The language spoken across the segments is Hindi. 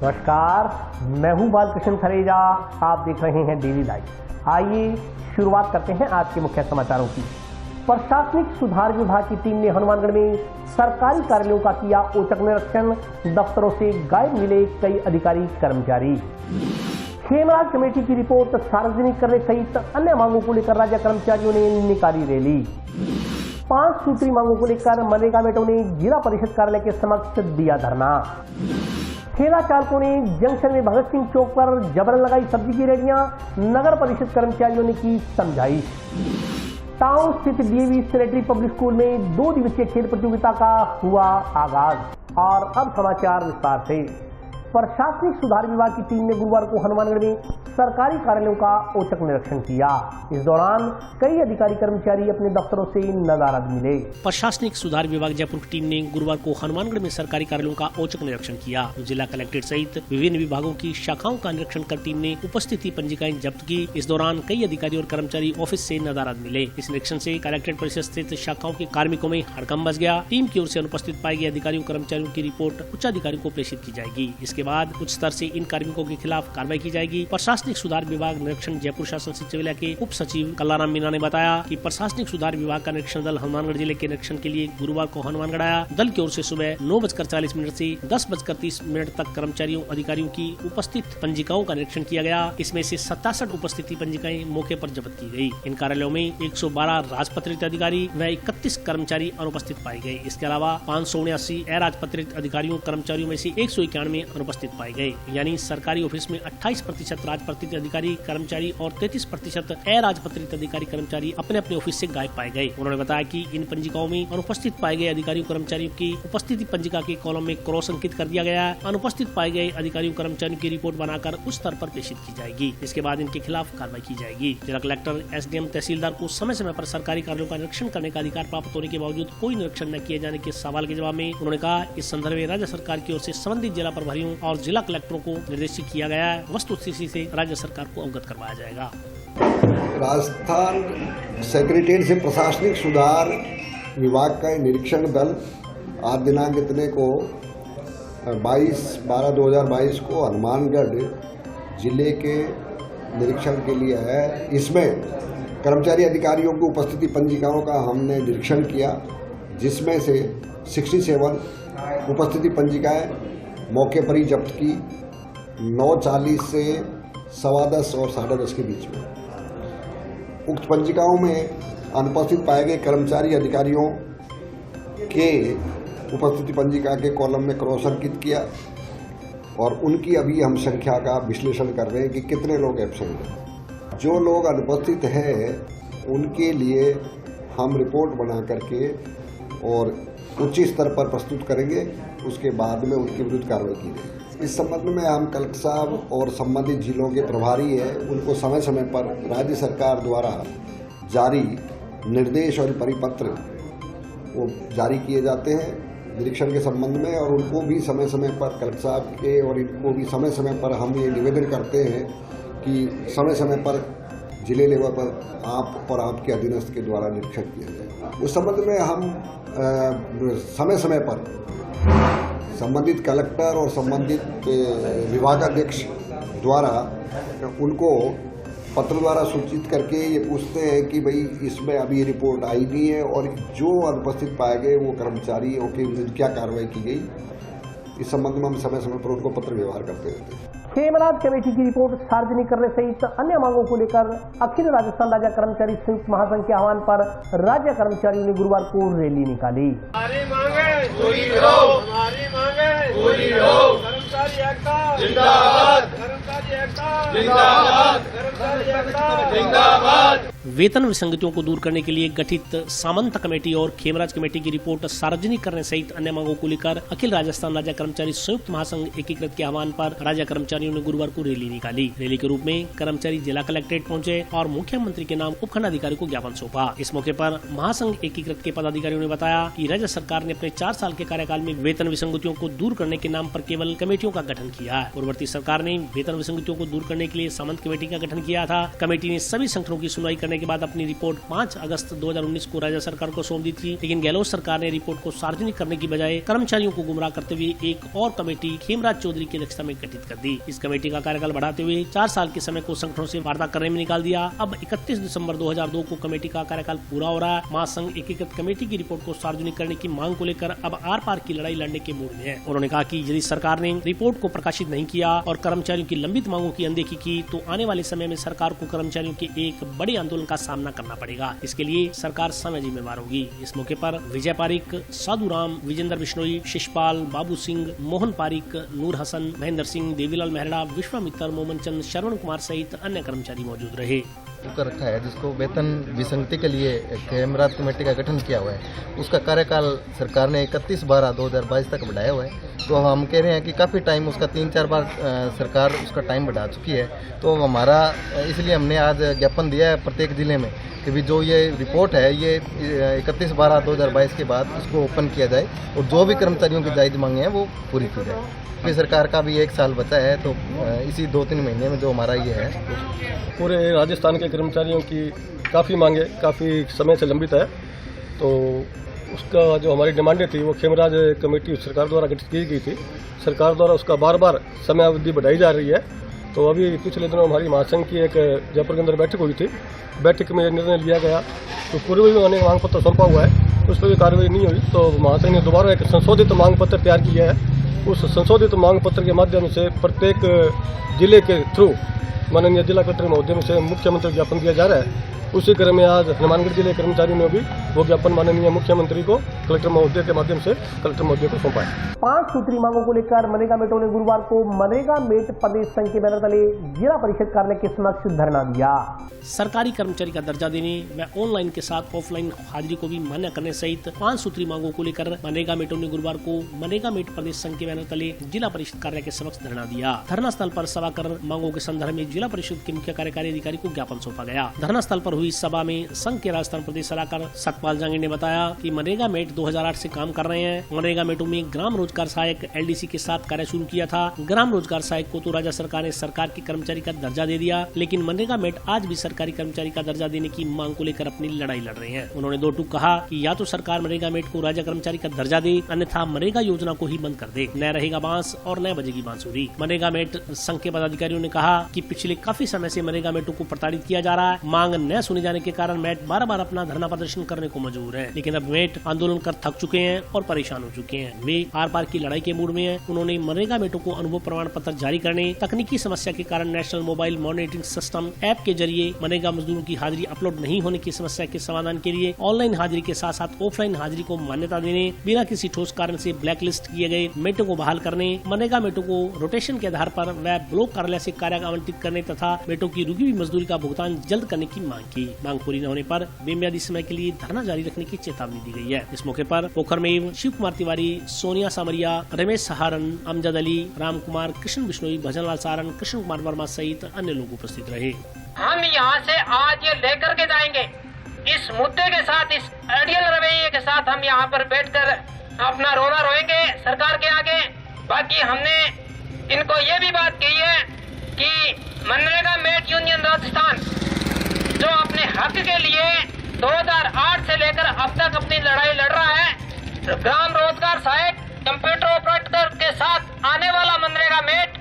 नमस्कार, मैं हूं बालकृष्ण थरेजा। आप देख रहे हैं डेली लाइव। आइए शुरुआत करते हैं आज के मुख्य समाचारों की। प्रशासनिक सुधार विभाग की टीम ने हनुमानगढ़ में सरकारी कार्यालयों का किया औचक निरीक्षण। दफ्तरों से गायब मिले कई अधिकारी कर्मचारी। खेमराज कमेटी की रिपोर्ट सार्वजनिक करने सहित अन्य मांगों को लेकर राज्य कर्मचारियों ने निकाली रैली। 5 सूत्री मांगों को लेकर मनरेगा मेटों ने जिला परिषद कार्यालय के समक्ष दिया धरना। ठेला चालकों ने जंक्शन में भगत सिंह चौक पर जबरन लगाई सब्जी की रेहड़ियां। नगर परिषद कर्मचारियों ने की समझाइश। टाउन स्थित डीएवी सैनिटरी पब्लिक स्कूल में 2 दिवसीय खेल प्रतियोगिता का हुआ आगाज। और अब समाचार विस्तार से। प्रशासनिक सुधार विभाग की टीम ने गुरुवार को हनुमानगढ़ में सरकारी कार्यालयों का औचक निरीक्षण किया। इस दौरान कई अधिकारी कर्मचारी अपने दफ्तरों से नदारद मिले। प्रशासनिक सुधार विभाग जयपुर की टीम ने गुरुवार को हनुमानगढ़ में सरकारी कार्यालयों का औचक निरीक्षण किया। जिला कलेक्ट्रेट सहित विभिन्न विभागों की शाखाओं का निरीक्षण कर टीम ने उपस्थिति पंजिकाएं जब्त की। इस दौरान कई अधिकारी और कर्मचारी ऑफिस से नदारद मिले। इस निरीक्षण से कलेक्ट्रेट परिसर स्थित शाखाओं के कार्मिकों में हड़कंप मच गया। टीम की ओर से अनुपस्थित पाए गए अधिकारियों कर्मचारियों की रिपोर्ट उच्च अधिकारियों को प्रेषित की जाएगी। इसके बाद उच्च स्तर से इन कार्मिकों के खिलाफ कार्रवाई की जाएगी। प्रशासनिक सुधार विभाग निरीक्षण जयपुर शासन सचिवालय के उप सचिव कल्लाराम मीना ने बताया कि प्रशासनिक सुधार विभाग का निरीक्षण दल हनुमानगढ़ जिले के निरीक्षण के लिए गुरुवार को हनुमानगढ़ आया। दल की ओर से सुबह 9:40 से 10:30 तक कर्मचारियों अधिकारियों की उपस्थित पंजिकाओं का निरीक्षण किया गया। इसमें से 67 उपस्थिति पंजिकाएं मौके पर जब्त की गयी। इन कार्यालयों में 112 राजपत्रित अधिकारी व 31 कर्मचारी अनुपस्थित पाए गए। इसके अलावा 579 अराजपत्रित अधिकारियों कर्मचारियों में से 191 अनुपस्थित पाए गए। यानी सरकारी ऑफिस में 28% राजपत्रित अधिकारी कर्मचारी और 33% अराजपत्रित अधिकारी कर्मचारी अपने अपने ऑफिस से गायब पाए गए। उन्होंने बताया कि इन पंजिकाओं में अनुपस्थित पाए गए अधिकारियों कर्मचारियों की उपस्थिति पंजिका के कॉलम में क्रॉस अंकित कर दिया गया है। अनुपस्थित पाए गए अधिकारियों कर्मचारियों की रिपोर्ट बनाकर उस स्तर पर प्रेषित की जाएगी। इसके बाद इनके खिलाफ कार्रवाई की जाएगी। जिला कलेक्टर एसडीएम तहसीलदार को समय समय पर सरकारी कार्यों का निरीक्षण करने का अधिकार प्राप्त होने के बावजूद कोई निरीक्षण न किए जाने के सवाल के जवाब में उन्होंने कहा, इस संदर्भ में राज्य सरकार की ओर से संबंधित जिला प्रभारियों और जिला कलेक्टरों को निर्देशित किया गया है। वस्तुस्थिति से राज्य सरकार को अवगत करवाया जाएगा। राजस्थान सेक्रेटेरिएट से प्रशासनिक सुधार विभाग का निरीक्षण दल आज दिनांक इतने को 22/12/2022 को हनुमानगढ़ जिले के निरीक्षण के लिए है। इसमें कर्मचारी अधिकारियों की उपस्थिति पंजिकाओं का हमने निरीक्षण किया, जिसमें से 67 उपस्थिति पंजिकाएं मौके पर ही जब्त की। 9:40 से 10:15 और 10:30 के बीच में उक्त पंजिकाओं में अनुपस्थित पाए गए कर्मचारी अधिकारियों के उपस्थिति पंजिका के कॉलम में क्रॉस अंकित किया और उनकी अभी हम संख्या का विश्लेषण कर रहे हैं कि कितने लोग एब्सेंट हैं। जो लोग अनुपस्थित हैं उनके लिए हम रिपोर्ट बना करके और उच्च स्तर पर प्रस्तुत करेंगे। उसके बाद में उनके विरुद्ध कार्रवाई की जाएगी। इस संबंध में हम कलेक्टर साहब और संबंधित जिलों के प्रभारी हैं, उनको समय समय पर राज्य सरकार द्वारा जारी निर्देश और परिपत्र वो जारी किए जाते हैं निरीक्षण के संबंध में, और उनको भी समय समय पर कलेक्टर साहब के और इनको भी समय समय पर हम ये निवेदन करते हैं कि समय समय पर जिले लेवल पर आप और आपके अधीनस्थ के द्वारा निरीक्षण किया जाए। उस संबंध में हम समय समय पर संबंधित कलेक्टर और संबंधित विभागाध्यक्ष द्वारा उनको पत्र द्वारा सूचित करके ये पूछते हैं कि भाई इसमें अभी रिपोर्ट आई नहीं है और जो अनुपस्थित पाए गए वो कर्मचारियों के विरुद्ध क्या कार्रवाई की गई। इस संबंध में हम समय समय पर उनको पत्र व्यवहार करते रहते हैं। खेमराज कमेटी की रिपोर्ट सार्वजनिक करने सहित अन्य मांगों को लेकर अखिल राजस्थान राज्य कर्मचारी संयुक्त महासंघ के आह्वान पर राज्य कर्मचारियों ने गुरुवार को रैली निकाली। हमारी मांगे पूरी हो, हमारी मांगे पूरी हो। कर्मचारी एकता जिंदाबाद, कर्मचारी एकता जिंदाबाद, कर्मचारी एकता जिंदाबाद। वेतन विसंगतियों को दूर करने के लिए गठित सामंत कमेटी और खेमराज कमेटी की रिपोर्ट सार्वजनिक करने सहित अन्य मांगों को लेकर अखिल राजस्थान राज्य कर्मचारी संयुक्त महासंघ एकीकृत के आह्वान पर राज्य कर्मचारियों ने गुरुवार को रैली निकाली। रैली के रूप में कर्मचारी जिला कलेक्ट्रेट पहुंचे और मुख्यमंत्री के नाम उपखंड अधिकारी को ज्ञापन सौंपा। इस मौके पर महासंघ एकीकृत के पदाधिकारियों ने बताया कि राज्य सरकार ने अपने 4 साल के कार्यकाल में वेतन विसंगतियों को दूर करने के नाम पर केवल कमेटियों का गठन किया है। पूर्ववर्ती सरकार ने वेतन विसंगतियों को दूर करने के लिए सामंत कमेटी का गठन किया था। कमेटी ने सभी संगठनों की सुनवाई करने करने के बाद अपनी रिपोर्ट 5 अगस्त 2019 को राज्य सरकार को सौंप दी थी, लेकिन गहलोत सरकार ने रिपोर्ट को सार्वजनिक करने की बजाय कर्मचारियों को गुमराह करते हुए एक और कमेटी खेमराज चौधरी की अध्यक्षता में गठित कर दी। इस कमेटी का कार्यकाल बढ़ाते हुए 4 साल के समय को संगठनों से वार्ता करने में निकाल दिया। अब 31 दिसंबर 2002 को कमेटी का कार्यकाल पूरा हो रहा है। महासंघ एकीकृत कमेटी की रिपोर्ट को सार्वजनिक करने की मांग को लेकर अब आर पार की लड़ाई लड़ने के मूड में है। उन्होंने कहा कि यदि सरकार ने रिपोर्ट को प्रकाशित नहीं किया और कर्मचारियों की लंबित मांगों की अनदेखी की तो आने वाले समय में सरकार को कर्मचारियों के एक बड़े आंदोलन का सामना करना पड़ेगा। इसके लिए सरकार स्वयं जिम्मेवार होगी। इस मौके पर विजय पारिक, साधु राम, विजेंद्र बिश्नोई, शिशपाल, बाबू सिंह, मोहन पारिक, नूर हसन, महेंद्र सिंह, देवीलाल मेहरा, विश्वामित्र, मोमन चंद, श्रवण कुमार सहित अन्य कर्मचारी मौजूद रहे। कर रखा है जिसको वेतन विसंगति के लिए खेमराज कमेटी का गठन किया हुआ है। उसका कार्यकाल सरकार ने 31/12/2022 तक बढ़ाया हुआ है। तो हम कह रहे हैं कि काफ़ी टाइम उसका 3-4 बार सरकार उसका टाइम बढ़ा चुकी है। तो हमारा इसलिए हमने आज ज्ञापन दिया है प्रत्येक जिले में कि भी जो ये रिपोर्ट है ये 31/12/2022 के बाद उसको ओपन किया जाए और जो भी कर्मचारियों की जायज़ मांगे हैं वो पूरी की जाए। क्योंकि सरकार का भी 1 साल बचा है, तो इसी 2-3 महीने में जो हमारा ये है पूरे राजस्थान के कर्मचारियों की काफ़ी मांगे काफ़ी समय से लंबित है। तो उसका जो हमारी डिमांडें थी वो खेमराज कमेटी सरकार द्वारा गठित की गई थी। सरकार द्वारा उसका बार बार समय अवधि बढ़ाई जा रही है। तो अभी पिछले दिनों हमारी महासंघ की एक जयपुर के अंदर बैठक हुई थी। बैठक में निर्णय लिया गया तो पूर्व भी उन्होंने मांग पत्र सौंपा हुआ है, उस पर भी कार्रवाई नहीं हुई। तो महासंघ ने दोबारा एक संशोधित मांग पत्र तैयार किया है। उस संशोधित मांग पत्र के माध्यम से प्रत्येक जिले के थ्रू माननीय जिला कलेक्टर महोदय से मुख्यमंत्री ज्ञापन दिया जा रहा है। उसी क्रम में आज हनुमानगढ़ जिले के कर्मचारियों ने भी वो ज्ञापन माननीय मुख्यमंत्री को कलेक्टर महोदय के माध्यम से कलेक्टर महोदय को सौंपा है। 5 सूत्री मांगों को लेकर मनरेगा मेटों ने गुरुवार को मनरेगा मेट प्रदेश संघ के बैनर तले जिला परिषद कार्यालय के समक्ष धरना दिया। सरकारी कर्मचारी का दर्जा देने व ऑनलाइन के साथ ऑफलाइन हाजिरी को भी मान्य करने सहित 5 सूत्री मांगों को लेकर मनरेगा मेटों ने गुरुवार को मनरेगा मेट प्रदेश संघ के बैनर तले जिला परिषद कार्यालय के समक्ष धरना दिया। धरना स्थल पर सभा कर मांगों के संदर्भ में जिला परिषद के मुख्य कार्यकारी अधिकारी को ज्ञापन सौंपा गया। धरना स्थल पर हुई सभा में संघ के राजस्थान प्रदेश सलाहकार सतपाल जांगिड़ ने बताया कि मनरेगा मेट 2008 से काम कर रहे हैं। मनरेगा मेटों में ग्राम रोजगार सहायक LDC के साथ कार्य शुरू किया था। ग्राम रोजगार सहायक को तो राज्य सरकार ने सरकार के कर्मचारी का दर्जा दे दिया, लेकिन मनरेगा मेट आज भी सरकारी कर्मचारी का दर्जा देने की मांग को लेकर अपनी लड़ाई लड़ रहे हैं। उन्होंने 2 टूक कहा कि या तो सरकार मनरेगा मेट को राज्य कर्मचारी का दर्जा दे, अन्यथा मनरेगा योजना को ही बंद कर दे। न रहेगा बांस और न बजेगी बांसुरी। मनरेगा मेट संघ के पदाधिकारियों ने कहा कि पिछले काफी समय से मनरेगा मेटों को प्रताड़ित किया जा रहा है। मांग न सुने जाने के कारण मेट बार-बार अपना धरना प्रदर्शन करने को मजबूर है, लेकिन अब मेट आंदोलन कर थक चुके हैं और परेशान हो चुके हैं। वे आर पार की लड़ाई के मूड में हैं। उन्होंने मनरेगा मेटों को अनुभव प्रमाण पत्र जारी करने, तकनीकी समस्या के कारण national mobile monitoring system app के जरिए मनरेगा मजदूरों की हाजिरी अपलोड नहीं होने की समस्या के समाधान के लिए ऑनलाइन हाजिरी के साथ साथ ऑफलाइन हाजिरी को मान्यता देने, बिना किसी ठोस कारण से ब्लैक लिस्ट किए गए मेटों को बहाल करने, मनरेगा मेटों को रोटेशन के आधार पर व ब्लॉक कार्यालय से कार्य आवंटित करने तथा मेटों की रुकी हुई मजदूरी का भुगतान जल्द करने की मांग की। मांग पूरी न होने पर बेमियादी समय के लिए धरना जारी रखने की चेतावनी दी गई है। इस मौके पर पोखरमेव, शिव कुमार तिवारी, सोनिया सामरिया, रमेश सहारन, अमजद अली, राम कुमार, कृष्ण बिश्नोई, भजनलाल सारन, कृष्ण कुमार वर्मा सहित अन्य लोग उपस्थित रहे। हम यहाँ से आज ये लेकर के जाएंगे इस मुद्दे के साथ, इस अड़ियल रवैये के साथ हम यहाँ पर बैठकर अपना रोना रोएंगे सरकार के आगे। बाकी हमने इनको ये भी बात कही है कि मनरेगा मेट यूनियन राजस्थान जो अपने हक के लिए 2008 से लेकर अब तक अपनी लड़ाई लड़ रहा है, ग्राम रोजगार सहायक कंप्यूटर ऑपरेटर के साथ आने वाला मनरेगा मेट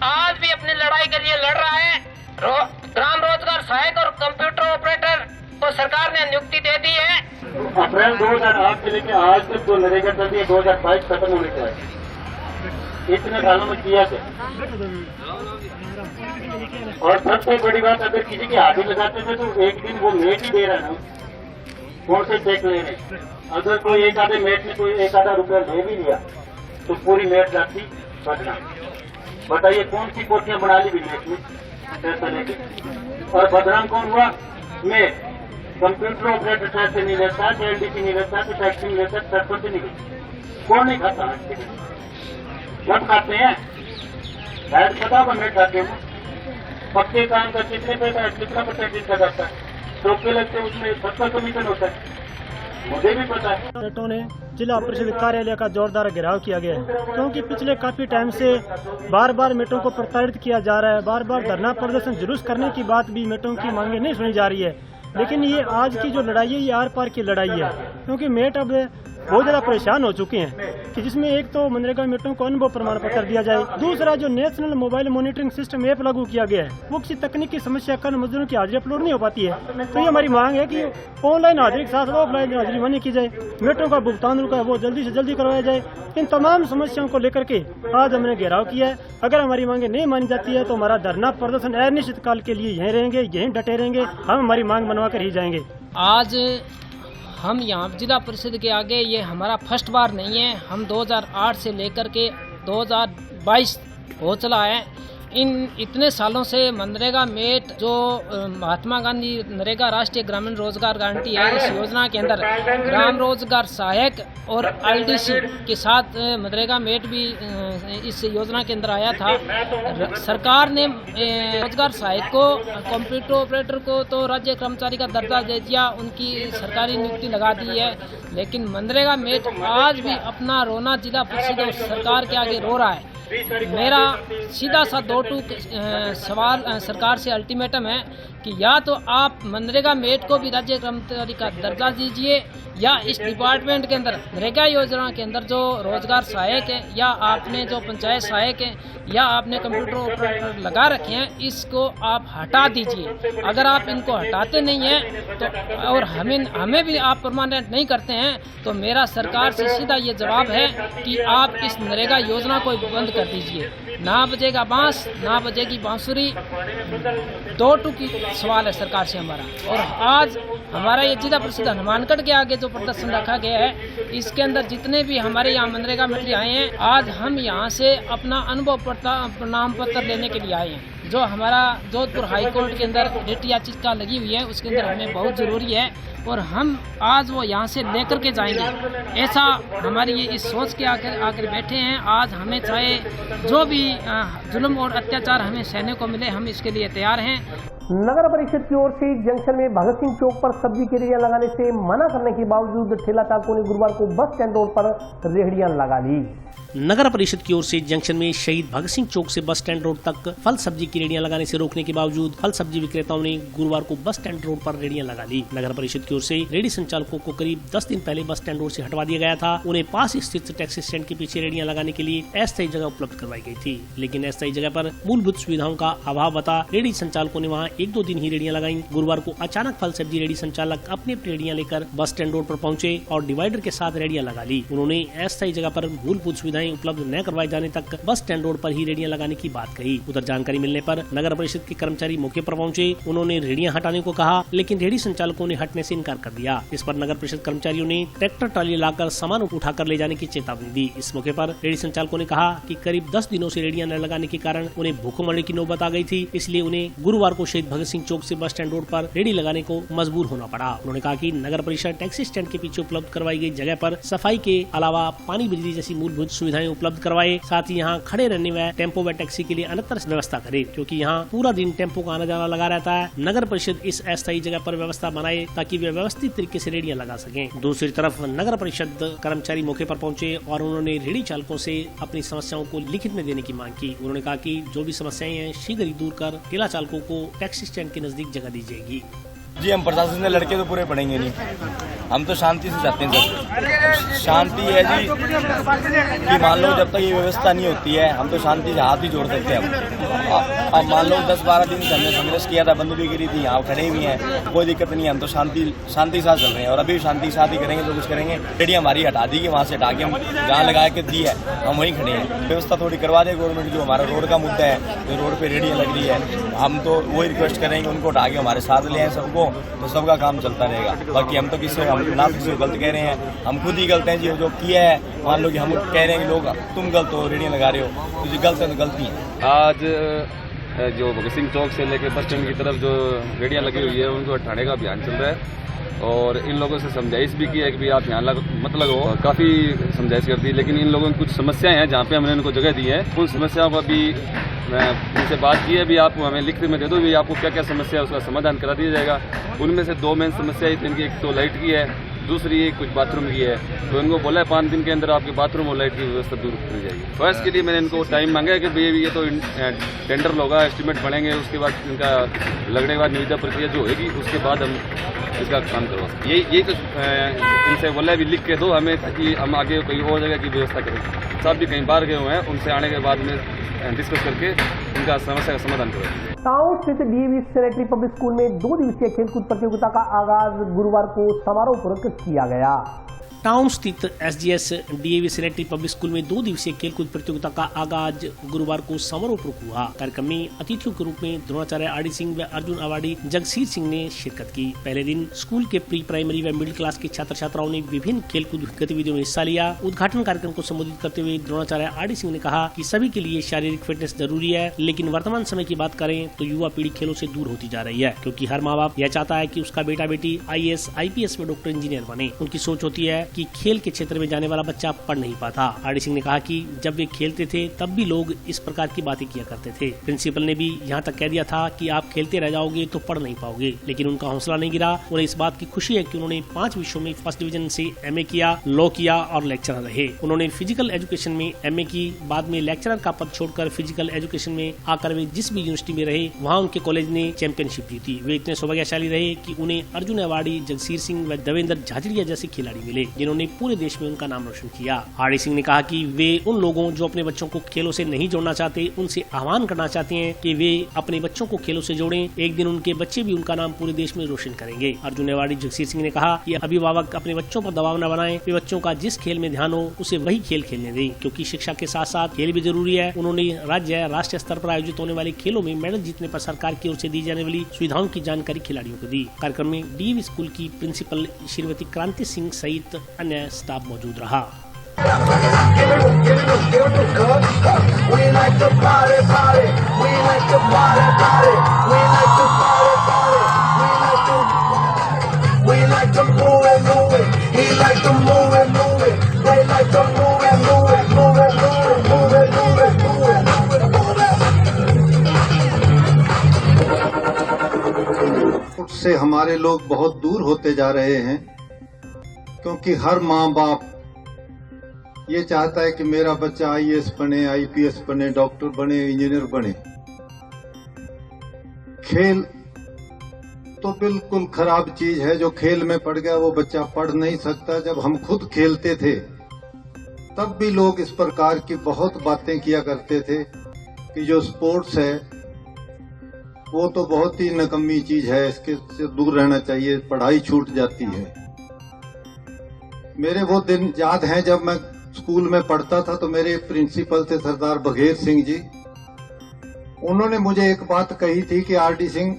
आज भी अपनी लड़ाई के लिए लड़ रहा है। ग्राम रोजगार सहायक और कंप्यूटर ऑपरेटर को सरकार ने नियुक्ति दे दी है। अप्रैल 2008 से लेकर आज तक जो नरेगा चल रही है 2022 खत्म होने का है। इतने सालों में किया क्या? और सबसे बड़ी बात, अगर किसी की हाथी लगाते थे तो एक दिन वो मेट ही दे रहा है ना, कौन से चेक ले रहे। अगर कोई एक आधे मेट में कोई 1 आधा रुपया ले भी लिया तो पूरी मेट जाती बदनाम। बताइए कौन सी कोठियां बना ली मेट में पैसा लेके। और बदनाम कौन हुआ? मेट। कंप्यूटर ऑपरेटर शायद से नहीं रहता, LDC नहीं रहता, तो टैक्सी नहीं रहता, सरपंच नहीं रहता। कौन नहीं खाता? सब खाते हैं, शायद पता मेट खाते हैं। पक्के काम का कितने पैसा, कितना परसेंटेज का जाता है, टोके लगते उसमें 70 कमीशन होता है, मुझे भी पता है। मेटों ने जिला परिषद कार्यालय का जोरदार घेराव किया गया है, क्योंकि पिछले काफी टाइम से बार बार मेटों को प्रताड़ित किया जा रहा है। बार बार धरना प्रदर्शन जुलूस करने की बात भी मेटों की मांगे नहीं सुनी जा रही है। लेकिन ये आज की जो लड़ाई है ये आर पार की लड़ाई है, क्योंकि मेट अब बहुत ज़्यादा परेशान हो चुके हैं कि जिसमें एक तो मनरेगा मेटों को अनुभव प्रमाण पत्र दिया जाए, दूसरा जो national mobile monitoring system app लागू किया गया है वो किसी तकनीकी समस्या कारण मजदूरों की हाजिरी अपलोड नहीं हो पाती है। तो ये हमारी मांग है कि ऑनलाइन हाजिरी के साथ ऑफलाइन हाजिरी मानी की जाए, मेटों का भुगतान रुका है वो जल्दी से जल्दी करवाया जाए। इन तमाम समस्याओं को लेकर के आज हमने घेराव किया है। अगर हमारी मांगे नहीं मानी जाती है तो हमारा धरना प्रदर्शन अनिश्चित काल के लिए यहीं रहेंगे, यहीं डटे रहेंगे, हम हमारी मांग मनवा कर ही जाएंगे। आज हम यहाँ जिला परिषद के आगे, ये हमारा फर्स्ट बार नहीं है, हम 2008 से लेकर के 2022 हो चला है। इन इतने सालों से मनरेगा मेट जो महात्मा गांधी नरेगा राष्ट्रीय ग्रामीण रोजगार गारंटी है, इस योजना के अंदर ग्राम रोजगार सहायक और एलडीसी के साथ मनरेगा मेट भी इस योजना के अंदर आया था। सरकार ने रोजगार सहायक को, कंप्यूटर ऑपरेटर को तो राज्य कर्मचारी का दर्जा दे दिया, उनकी सरकारी नियुक्ति लगा दी है, लेकिन मनरेगा मेट आज भी अपना रोना जिला परिषद और सरकार के आगे रो रहा है। मेरा सीधा सा 2 सवाल सरकार से अल्टीमेटम है कि या तो आप मनरेगा मेट को भी राज्य कर्मचारी का दर्जा दीजिए, या इस डिपार्टमेंट के अंदर नरेगा योजना के अंदर जो रोजगार सहायक है या आपने जो पंचायत सहायक है या आपने कंप्यूटर ऑपरेटर लगा रखे हैं, इसको आप हटा दीजिए। अगर आप इनको हटाते नहीं हैं तो और हमें भी आप परमानेंट नहीं करते हैं तो मेरा सरकार से सीधा ये जवाब है कि आप इस नरेगा योजना को बंद कर दीजिए। ना बजेगा बांस, ना बजेगी बांसुरी। 2 की सवाल है सरकार से हमारा। और आज हमारा ये जिला परिषद हनुमानगढ़ के आगे जो प्रदर्शन रखा गया है, इसके अंदर जितने भी हमारे यहाँ मनरेगा मित्र आए हैं, आज हम यहाँ से अपना अनुभव प्रमाण पत्र लेने के लिए आए हैं। जो हमारा जोधपुर हाई कोर्ट के अंदर रिट याचिका लगी हुई है उसके अंदर हमें बहुत ज़रूरी है और हम आज वो यहाँ से लेकर के जाएंगे। ऐसा हमारी ये इस सोच के आकर बैठे हैं। आज हमें चाहे जो भी जुल्म और अत्याचार हमें सहने को मिले, हम इसके लिए तैयार हैं। नगर परिषद की ओर से जंक्शन में भगत सिंह चौक पर सब्जी की रेहड़ियां लगाने से मना करने के बावजूद ठेला चालकों ने गुरुवार को बस स्टैंड रोड पर रेहड़ियां लगा ली। नगर परिषद की ओर से जंक्शन में शहीद भगत सिंह चौक से बस स्टैंड रोड तक फल सब्जी की रेहड़ियां लगाने से रोकने के बावजूद फल सब्जी विक्रेताओं ने गुरुवार को बस स्टैंड रोड पर रेहड़ियां लगा ली। नगर परिषद की ओर से रेहड़ी संचालकों को करीब 10 दिन पहले बस स्टैंड रोड से हटवा दिया गया था। उन्हें पास स्थित टैक्सी स्टैंड के पीछे रेहड़ियां लगाने के लिए अस्थायी जगह उपलब्ध करवाई गई थी, लेकिन अस्थायी जगह पर मूलभूत सुविधाओं का अभाव बता रेहड़ी संचालकों ने वहाँ 1-2 दिन ही रेहड़ियां लगाई। गुरुवार को अचानक फल सब्जी रेहड़ी संचालक अपनी रेहड़ियां लेकर बस स्टैंड रोड पर पहुंचे और डिवाइडर के साथ रेहड़ियां लगा ली। उन्होंने अस्थायी जगह पर मूलभूत सुविधाएं उपलब्ध न करवाए जाने तक बस स्टैंड रोड पर ही रेहड़ियां लगाने की बात कही। उधर जानकारी मिलने पर नगर परिषद के कर्मचारी मौके पर पहुंचे। उन्होंने रेहड़ियां हटाने को कहा, लेकिन रेहड़ी संचालकों ने हटने से इनकार कर दिया। इस पर नगर परिषद कर्मचारियों ने ट्रैक्टर ट्राली लाकर सामान उठाकर ले जाने की चेतावनी दी। इस मौके पर रेहड़ी संचालकों ने कहा कि करीब 10 दिनों से रेहड़ियां न लगाने के कारण उन्हें भूखमरी की नौबत आ गई थी, इसलिए उन्हें गुरुवार को शहीद भगत सिंह चौक से बस स्टैंड रोड पर रेहड़ी लगाने को मजबूर होना पड़ा। उन्होंने कहा कि नगर परिषद टैक्सी स्टैंड के पीछे उपलब्ध करवाई गई जगह पर सफाई के अलावा पानी, बिजली जैसी मूलभूत सुविधाएं उपलब्ध करवाए, साथ ही यहाँ खड़े रहने व टेम्पो व टैक्सी के लिए अन्यत्र व्यवस्था करे, क्योंकि यहाँ पूरा दिन टेम्पो का आना जाना लगा रहता है। नगर परिषद इस अस्थायी जगह पर व्यवस्था बनाए ताकि वे व्यवस्थित तरीके से रेहड़ियां लगा सकें। दूसरी तरफ नगर परिषद कर्मचारी मौके पर पहुंचे और उन्होंने रेहड़ी चालकों से अपनी समस्याओं को लिखित में देने की मांग की। उन्होंने कहा कि जो भी समस्याएं हैं शीघ्र ही दूर कर ठेला चालकों को टैक्सी स्टैंड के नजदीक जगह दी जाएगी। जी, हम प्रशासन से लड़के तो पूरे पड़ेंगे नहीं, हम तो शांति से चाहते हैं सर। शांति है जी कि मान लो जब तक ये व्यवस्था नहीं होती है हम तो शांति से हाथ ही जोड़ सकते हैं। अब मान लो 10-12 दिन से हमने संघर्ष किया था, बंदूक भी गिरी थी, यहाँ खड़े हुए हैं, कोई दिक्कत नहीं है। हम तो शांति के साथ चल रहे हैं और अभी शांति के साथ ही करेंगे। तो कुछ करेंगे, रेडी हमारी हटा दी, वहाँ से हटा के हम जहाँ लगा के दी है हम वहीं खड़े हैं। व्यवस्था थोड़ी करवा दे गवर्नमेंट। जो हमारा रोड का मुद्दा है, जो रोड पर रेडियाँ लग रही है, हम तो वही रिक्वेस्ट करेंगे उनको हटा के हमारे साथ ले आए सबको, तो सबका काम चलता रहेगा। बाकी हम तो किसी ना किसी को गलत कह रहे हैं, हम खुद ही गलत हैं जी। जो किया है मान लो कि हम कह रहे हैं कि लोग तुम गलत हो, रेडियाँ लगा रहे हो, तो जी गलत है तो गलती है। आज जो भगत सिंह चौक से लेकर बस स्टैंड की तरफ जो रेडियाँ लगी हुई है उनको हटाने का अभियान चल रहा है और इन लोगों से समझाइश भी की है कि भाई आप यहाँ मत लगो। काफ़ी समझाइश कर दी, लेकिन इन लोगों की कुछ समस्याएं हैं जहाँ पे हमने इनको जगह दी है। उन समस्याओं पर भी मैं उनसे बात की है, भी आप हमें लिखित में दे दो, भी आपको क्या क्या समस्या है उसका समाधान करा दिया जाएगा। उनमें से 2 मेन समस्या ही थी इनकी। एक तो लाइट की है, दूसरी कुछ बाथरूम की है, तो इनको बोला है 5 दिन के अंदर आपके बाथरूम और लाइट की व्यवस्था दूर कर जाएगी। तो इसके लिए मैंने इनको टाइम मांगा है कि भैया ये तो टेंडर होगा, एस्टिमेट बढ़ेंगे, उसके बाद इनका लगने के बाद निविदा प्रक्रिया जो होगी उसके बाद हम इसका काम करवा सकते। यही तो इनसे बोला है भी लिख के दो हमें, ताकि हम आगे कोई और जगह की व्यवस्था करें। साहब भी कहीं बाहर गए हुए हैं, उनसे आने के बाद में डिस्कस करके इनका समस्या का समाधान करें। टाउन स्थित डीएवी सेनेटरी पब्लिक स्कूल में 2 दिवसीय खेलकूद प्रतियोगिता का आगाज गुरुवार को समारोहपूर्वक किया गया। टाउन स्थित SGS DAV sanitary public school में 2 दिवसीय खेलकूद प्रतियोगिता का आगाज गुरुवार को समारोहपूर्वक हुआ। कार्यक्रम में अतिथियों के रूप में द्रोणाचार्य आरडी सिंह व अर्जुन अवार्डी जगसीर सिंह ने शिरकत की। पहले दिन स्कूल के प्री प्राइमरी व मिडिल क्लास के छात्र छात्राओं ने विभिन्न खेलकूद गतिविधियों में हिस्सा लिया। उद्घाटन कार्यक्रम को संबोधित करते हुए द्रोणाचार्य आरडी सिंह ने कहा कि सभी के लिए शारीरिक फिटनेस जरूरी है, लेकिन वर्तमान समय की बात करें तो युवा पीढ़ी खेलों से दूर होती जा रही है, क्योंकि हर माँ बाप यह चाहता है कि उसका बेटा बेटी IAS, IPS व डॉक्टर इंजीनियर बने। उनकी सोच होती है कि खेल के क्षेत्र में जाने वाला बच्चा पढ़ नहीं पाता। आरडी सिंह ने कहा कि जब वे खेलते थे तब भी लोग इस प्रकार की बातें किया करते थे। प्रिंसिपल ने भी यहाँ तक कह दिया था कि आप खेलते रह जाओगे तो पढ़ नहीं पाओगे, लेकिन उनका हौसला नहीं गिरा। उन्हें इस बात की खुशी है कि उन्होंने 5 विषयों में फर्स्ट डिवीजन से MA किया, लॉ किया और लेक्चरर रहे। उन्होंने फिजिकल एजुकेशन में MA की, बाद में लेक्चरर का पद छोड़कर फिजिकल एजुकेशन में आकर वे जिस भी यूनिवर्सिटी में रहे वहाँ उनके कॉलेज ने चैंपियनशिप जीती। वे इतने सौभाग्यशाली रहे कि उन्हें अर्जुन अवार्डी जगसीर सिंह व देवेंद्र झाझड़िया जैसे खिलाड़ी मिले, जिन्होंने पूरे देश में उनका नाम रोशन किया। आरडी सिंह ने कहा कि वे उन लोगों जो अपने बच्चों को खेलों से नहीं जोड़ना चाहते, उनसे आह्वान करना चाहते हैं कि वे अपने बच्चों को खेलों से जोड़ें। एक दिन उनके बच्चे भी उनका नाम पूरे देश में रोशन करेंगे। अर्जुन अवार्डी जगसीर सिंह ने कहा कि अभिभावक अपने बच्चों पर दबाव न बनाएं, वे बच्चों का जिस खेल में ध्यान हो उसे वही खेल खेलने दें, क्योंकि शिक्षा के साथ साथ खेल भी जरूरी है। उन्होंने राज्य राष्ट्रीय स्तर पर आयोजित होने वाले खेलों में मेडल जीतने पर सरकार की ओर से दी जाने वाली सुविधाओं की जानकारी खिलाड़ियों को दी। कार्यक्रम में डीएवी स्कूल की प्रिंसिपल श्रीमती क्रांति सिंह सहित अन्य स्टाफ मौजूद रहा। से हमारे लोग बहुत दूर होते जा रहे हैं, क्योंकि हर माँ बाप ये चाहता है कि मेरा बच्चा IAS बने, IPS बने, डॉक्टर बने, इंजीनियर बने। खेल तो बिल्कुल खराब चीज है। जो खेल में पड़ गया वो बच्चा पढ़ नहीं सकता। जब हम खुद खेलते थे तब भी लोग इस प्रकार की बहुत बातें किया करते थे कि जो स्पोर्ट्स है वो तो बहुत ही नकम्मी चीज है, इसके से दूर रहना चाहिए, पढ़ाई छूट जाती है। मेरे वो दिन याद हैं जब मैं स्कूल में पढ़ता था तो मेरे प्रिंसिपल थे सरदार बघेल सिंह जी। उन्होंने मुझे एक बात कही थी कि आरडी सिंह,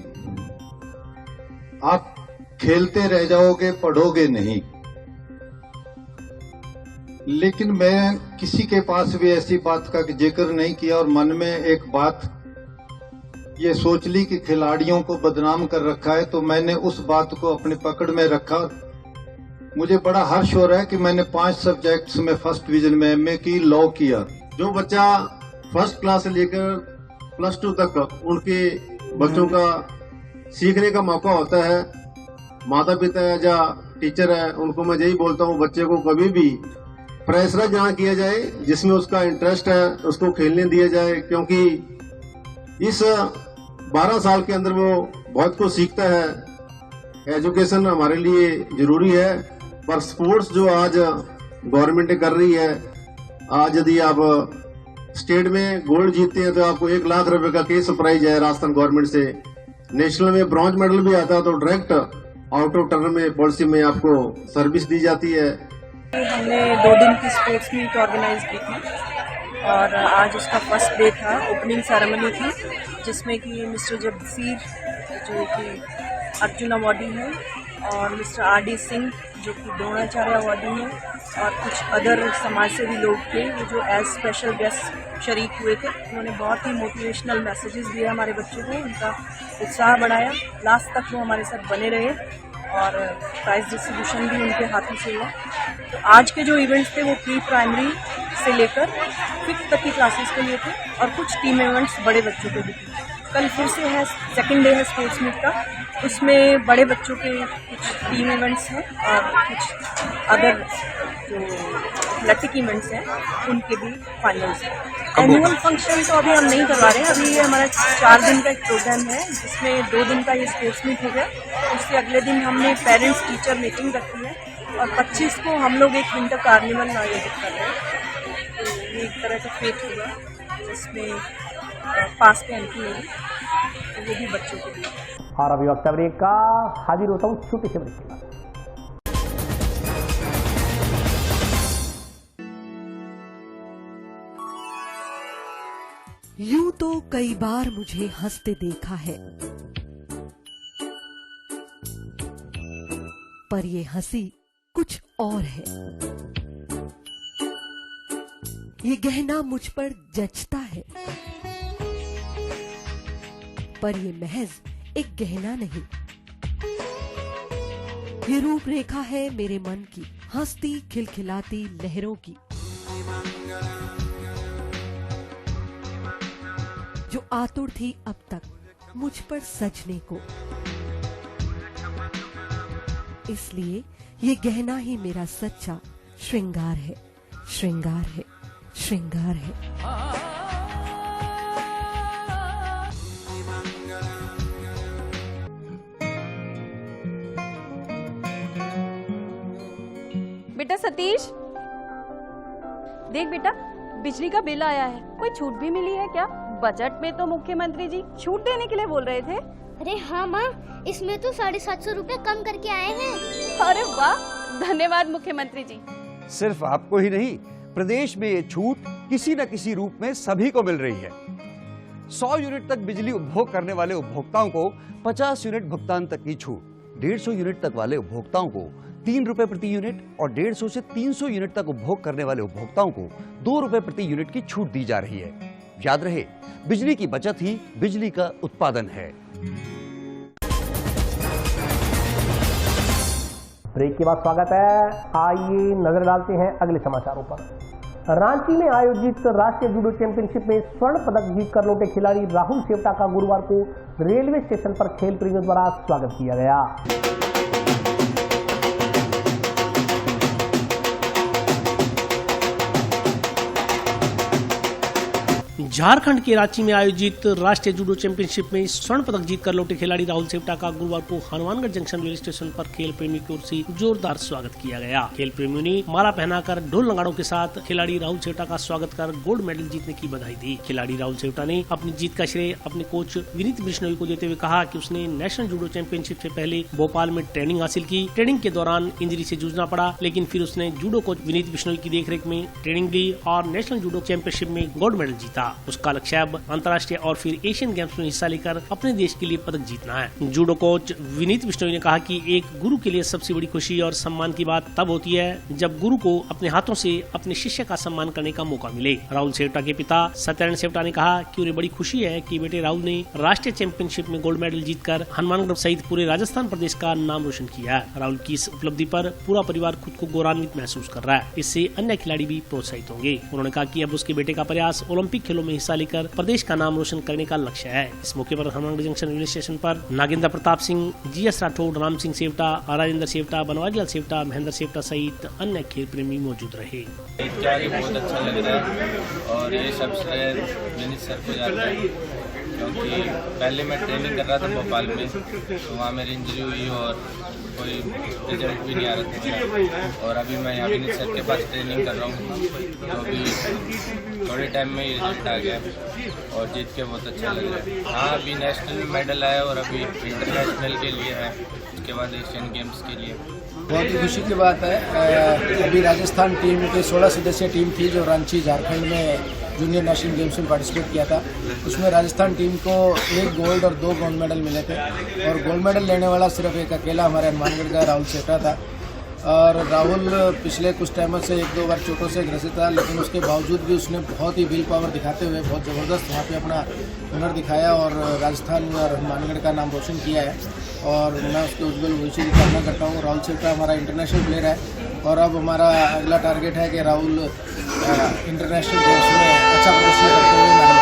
आप खेलते रह जाओगे, पढ़ोगे नहीं। लेकिन मैं किसी के पास भी ऐसी बात का जिक्र नहीं किया और मन में एक बात ये सोच ली कि खिलाड़ियों को बदनाम कर रखा है, तो मैंने उस बात को अपने पकड़ में रखा। मुझे बड़ा हर्ष हो रहा है कि मैंने 5 सब्जेक्ट्स में फर्स्ट डिवीजन में MA की, लॉ किया। जो बच्चा फर्स्ट क्लास से लेकर +2 तक उनके बच्चों का सीखने का मौका होता है, माता पिता है या टीचर है, उनको मैं यही बोलता हूँ बच्चे को कभी भी प्रेशराइज ना किया जाए। जिसमें उसका इंटरेस्ट है उसको खेलने दिया जाए, क्योंकि इस 12 साल के अंदर वो बहुत कुछ सीखता है। एजुकेशन हमारे लिए जरूरी है, पर स्पोर्ट्स जो आज गवर्नमेंट कर रही है, आज यदि आप स्टेट में गोल्ड जीतते हैं तो आपको 1 लाख रुपए का केस प्राइज है राजस्थान गवर्नमेंट से। नेशनल में ब्रॉन्ज मेडल भी आता है तो डायरेक्ट आउट ऑफ टर्न में पॉलिसी में आपको सर्विस दी जाती है। हमने 2 दिन की स्पोर्ट्स मीट ऑर्गेनाइज की थी और आज उसका फर्स्ट डे था। ओपनिंग सेरेमनी थी जिसमें कि मिस्टर जगसीर जो कि अर्जुन अवार्डी है और मिस्टर आरडी सिंह जो कि द्रोणाचार्य अवार्डी है और कुछ अदर समाज से भी लोग थे जो एज स्पेशल गेस्ट शरीक हुए थे। उन्होंने बहुत ही मोटिवेशनल मैसेजेस दिए हमारे बच्चों को, उनका उत्साह बढ़ाया। लास्ट तक वो हमारे साथ बने रहे और प्राइज डिस्ट्रीब्यूशन भी उनके हाथों से हुआ। तो आज के जो इवेंट्स थे वो प्री प्राइमरी से लेकर 5th तक की क्लासेस के लिए थे और कुछ टीम इवेंट्स बड़े बच्चों के भी थे। कल फिर से है, सेकंड डे है स्पोर्ट्स मीट का। उसमें बड़े बच्चों के कुछ टीम इवेंट्स हैं और कुछ अदर जो एथलेटिक इवेंट्स हैं उनके भी फाइनल्स हैं। एनुअल फंक्शन तो अभी हम नहीं करवा रहे हैं, अभी ये हमारा 4 दिन का एक प्रोग्राम है जिसमें 2 दिन का ये स्पोर्ट्स मीट हो गया। उसके अगले दिन हमने पेरेंट्स टीचर मीटिंग रखी है और 25 को हम लोग एक विंटर कार्निवल आयोजित कर रहे हैं। तो ये एक तरह का फेट होगा जिसमें पास पे एंट्री होगी, तो ये भी बच्चों के लिए। और अभी वक्त ब्रेक का, हाजिर होता हूँ छोटे से ब्रेक के बाद। यूं तो कई बार मुझे हंसते देखा है, पर ये हंसी कुछ और है। ये गहना मुझ पर जचता है, पर ये महज एक गहना नहीं, ये रूपरेखा है मेरे मन की, हंसती खिलखिलाती लहरों की, जो आतुर थी अब तक मुझ पर सजने को। इसलिए ये गहना ही मेरा सच्चा श्रृंगार है, श्रृंगार है, श्रृंगार है। बेटा सतीश, देख बेटा, बिजली का बिल आया है, कोई छूट भी मिली है क्या? बजट में तो मुख्यमंत्री जी छूट देने के लिए बोल रहे थे। अरे हाँ माँ, इसमें तो 750 रुपए कम करके आए हैं। अरे वाह, धन्यवाद मुख्यमंत्री जी। सिर्फ आपको ही नहीं, प्रदेश में ये छूट किसी न किसी रूप में सभी को मिल रही है। 100 यूनिट तक बिजली उपभोग करने वाले उपभोक्ताओं को 50 यूनिट भुगतान तक की छूट, 150 यूनिट तक वाले उपभोक्ताओं को 3 रुपए प्रति यूनिट और 150 से 300 यूनिट तक उपभोग करने वाले उपभोक्ताओं को 2 रुपए प्रति यूनिट की छूट दी जा रही है। याद रहे, बिजली की बचत ही बिजली का उत्पादन है। ब्रेक के बाद स्वागत है। आइए नजर डालते हैं अगले समाचारों पर। रांची में आयोजित राष्ट्रीय जूडो चैंपियनशिप में स्वर्ण पदक जीतकर लौटे खिलाड़ी राहुल सेवटा का गुरुवार को रेलवे स्टेशन पर खेल प्रेमियों द्वारा स्वागत किया गया। झारखंड के रांची में आयोजित राष्ट्रीय जूडो चैंपियनशिप में स्वर्ण पदक जीतकर लौटे खिलाड़ी राहुल सेवटा का गुरुवार को हनुमानगढ़ जंक्शन रेलवे स्टेशन पर खेल प्रेमी की ओर से जोरदार स्वागत किया गया। खेल प्रेमियों ने माला पहनाकर ढोल नगाड़ों के साथ खिलाड़ी राहुल सेवटा का स्वागत कर गोल्ड मेडल जीतने की बधाई दी। खिलाड़ी राहुल सेवटा ने अपनी जीत का श्रेय अपने कोच विनीत बिश्नोई को देते हुए कहा कि उसने नेशनल जूडो चैंपियनशिप से पहले भोपाल में ट्रेनिंग हासिल की। ट्रेनिंग के दौरान इंजरी से जूझना पड़ा, लेकिन फिर उसने जूडो कोच विनीत बिश्नोई की देखरेख में ट्रेनिंग ली और नेशनल जूडो चैंपियनशिप में गोल्ड मेडल जीता। उसका लक्ष्य अब अंतर्राष्ट्रीय और फिर एशियन गेम्स में हिस्सा लेकर अपने देश के लिए पदक जीतना है। जूडो कोच विनीत बिश्नोई ने कहा कि एक गुरु के लिए सबसे बड़ी खुशी और सम्मान की बात तब होती है जब गुरु को अपने हाथों से अपने शिष्य का सम्मान करने का मौका मिले। राहुल सेवटा के पिता सत्यनारायण सेवटा ने कहा कि उन्हें बड़ी खुशी है कि बेटे राहुल ने राष्ट्रीय चैंपियनशिप में गोल्ड मेडल जीतकर हनुमानगढ़ सहित पूरे राजस्थान प्रदेश का नाम रोशन किया है। राहुल की इस उपलब्धि पर पूरा परिवार खुद को गौरवान्वित महसूस कर रहा है। इससे अन्य खिलाड़ी भी प्रोत्साहित होंगे। उन्होंने कहा कि अब उसके बेटे का प्रयास ओलंपिक खेलों में हिस्सा लेकर प्रदेश का नाम रोशन करने का लक्ष्य है। इस मौके पर हनुमानगढ़ जंक्शन रेलवे स्टेशन पर नागेंद्र प्रताप सिंह, जीएस राठौड़, राम सिंह सेवटा, राजेंद्र सेवटा, बनवारीलाल सेवटा, महेंद्र सेवटा सहित अन्य खेल प्रेमी मौजूद रहे। बहुत अच्छा लग रहा है और ये सब श्रेय विनीत सर को जाता है, क्योंकि पहले मैं ट्रेनिंग कर रहा था भोपाल में, तो वहाँ मेरी इंजरी हुई और कोई रिजल्ट भी नहीं आ रहा था। और अभी मैं यहाँ विनीत सर के पास ट्रेनिंग कर रहा हूँ, तो अभी थोड़े टाइम में ही रिजल्ट आ गया और जीत के बहुत अच्छा लग रहा है। हाँ, अभी नेशनल मेडल आया और अभी इंटरनेशनल के लिए है, उसके बाद एशियन गेम्स के लिए। बहुत ही खुशी की बात है। अभी राजस्थान टीम की 16 सदस्यीय टीम थी जो रांची झारखंड में जूनियर नेशनल गेम्स में पार्टिसिपेट किया था। उसमें राजस्थान टीम को 1 गोल्ड और 2 ब्रॉन्ज मेडल मिले थे और गोल्ड मेडल लेने वाला सिर्फ एक अकेला हमारे हनुमानगढ़ का राहुल सेवटा था। और राहुल पिछले कुछ टाइमों से 1-2 बार चोटों से ग्रसित था, लेकिन उसके बावजूद भी उसने बहुत ही विल पावर दिखाते हुए बहुत ज़बरदस्त वहाँ पे अपना हुनर दिखाया और राजस्थान और हनुमानगढ़ का नाम रोशन किया है। और मैं उसके उज्जवल भविष्य की कामना करता हूँ। राहुल सेवटा हमारा इंटरनेशनल प्लेयर है और अब हमारा अगला टारगेट है कि राहुल इंटरनेशनल गेम्स में अच्छा प्रदर्शन करते हुए मेडल।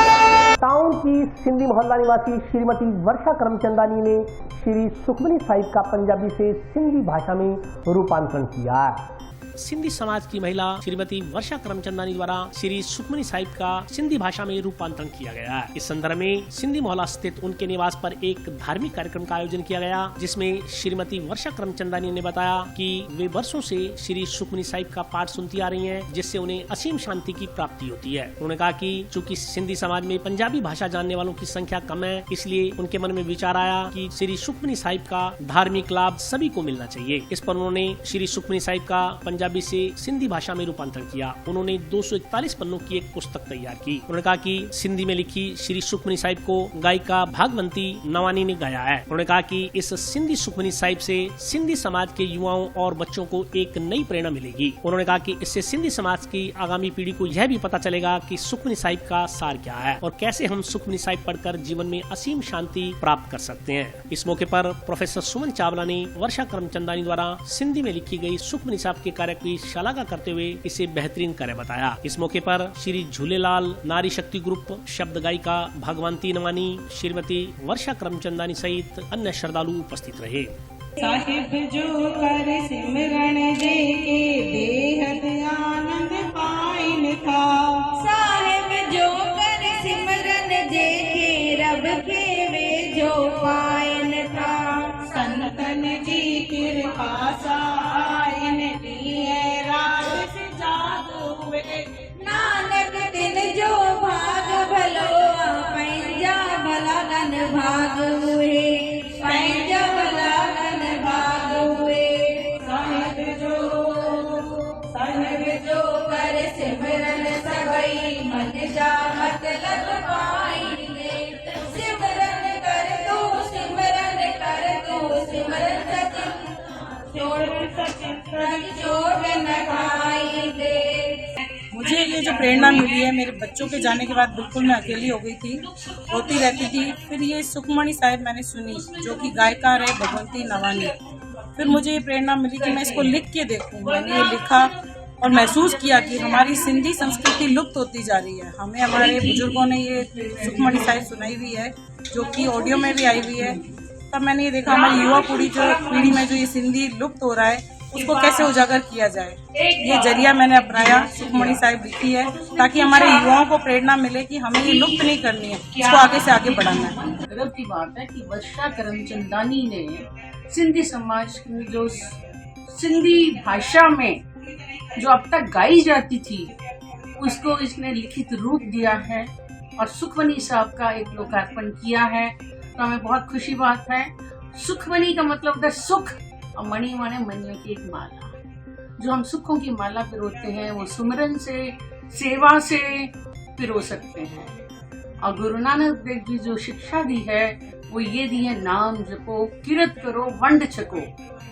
युवाओं की सिंधी मोहल्ला निवासी श्रीमती वर्षा करमचंदानी ने श्री सुखमनी साहिब का पंजाबी से सिंधी भाषा में रूपांतरण किया। सिंधी समाज की महिला श्रीमती वर्षा करमचंदानी द्वारा श्री सुखमनी साहिब का सिंधी भाषा में रूपांतरण किया गया। इस संदर्भ में सिंधी मोहल्ला स्थित उनके निवास पर एक धार्मिक कार्यक्रम का आयोजन किया गया, जिसमें श्रीमती वर्षा करमचंदानी ने बताया कि वे वर्षों से श्री सुखमनी साहिब का पाठ सुनती आ रही हैं, जिससे उन्हें असीम शांति की प्राप्ति होती है। उन्होंने कहा कि चूंकि सिंधी समाज में पंजाबी भाषा जानने वालों की संख्या कम है, इसलिए उनके मन में विचार आया कि श्री सुखमनी साहिब का धार्मिक लाभ सभी को मिलना चाहिए। इस पर उन्होंने श्री सुखमनी साहिब का पंजाबी से सिंधी भाषा में रूपांतरण किया। उन्होंने 241 पन्नों की एक पुस्तक तैयार की। उन्होंने कहा कि सिंधी में लिखी श्री सुखमनी साहिब को गायिका भागवंती नवानी ने गाया है। उन्होंने कहा कि इस सिंधी सुखमनी साहिब से सिंधी समाज के युवाओं और बच्चों को एक नई प्रेरणा मिलेगी। उन्होंने कहा कि इससे सिंधी समाज की आगामी पीढ़ी को यह भी पता चलेगा कि सुखमनी साहिब का सार क्या है और कैसे हम सुखमनी साहिब पढ़कर जीवन में असीम शांति प्राप्त कर सकते हैं। इस मौके पर प्रोफेसर सुमन चावला ने वर्षा करमचंदानी द्वारा सिंधी में लिखी गई सुखमनी साहिब के कार्य की शलाघा करते हुए इसे बेहतरीन कार्य बताया। इस मौके पर श्री झूलेलाल नारी शक्ति ग्रुप, शब्द गायिका भगवंती नवानी, श्रीमती वर्षा करमचंदानी सहित अन्य श्रद्धालु उपस्थित रहे। साहिब जो कर सिमरन दे के बेहद आनंद पाइन था, साहिब जो कर सिमरन दे के रब के वे जो पाइन था, संतन जी कृपा साइन दिए रात से जाग हुए, नानक दिन जो भाग भलो पैंजा भला गन भाग हुए, पैंजा भला गन भाग हुए। साहिब जो कर सिमरन सबई मन जा मतलब पाइले, सिमरन कर तू सिमरन कर तू सिमरन मुझे ये जो प्रेरणा मिली है, मेरे बच्चों के जाने के बाद बिल्कुल मैं अकेली हो गई थी, रोती रहती थी। फिर ये सुखमनी साहिब मैंने सुनी, जो कि गायकार है भगवंती नवानी। फिर मुझे ये प्रेरणा मिली कि मैं इसको लिख के देखूं। मैंने ये लिखा और महसूस किया कि हमारी सिंधी संस्कृति लुप्त होती जा रही है। हमें हमारे बुजुर्गों ने ये सुखमनी साहिब सुनाई हुई है, जो कि ऑडियो में भी आई हुई है। तब मैंने ये देखा हमारी युवा पीढ़ी में जो ये सिंधी लुप्त हो रहा है, उसको कैसे उजागर किया जाए। ये जरिया मैंने अपनाया, सुखमनी साहिब लिखी है, ताकि हमारे युवाओं को प्रेरणा मिले कि हमें ये लुप्त नहीं करनी है, इसको आगे से आगे बढ़ाना है। गर्व की बात है कि वर्षा करमचंदानी ने सिंधी समाज की जो सिंधी भाषा में जो अब तक गाई जाती थी, उसको इसने लिखित रूप दिया है और सुखमनी साहब का एक लोकार्पण किया है। तो हमें बहुत खुशी बात है। सुखमनी का मतलब होता है सुख, और मणि माने मणियों की एक माला। जो हम सुखों की माला पिरोते हैं, वो सुमिरन से, सेवा से पिरो सकते हैं। और गुरु नानक देव जी जो शिक्षा दी है, वो ये दी है, नाम जपो, किरत करो, वंड छको।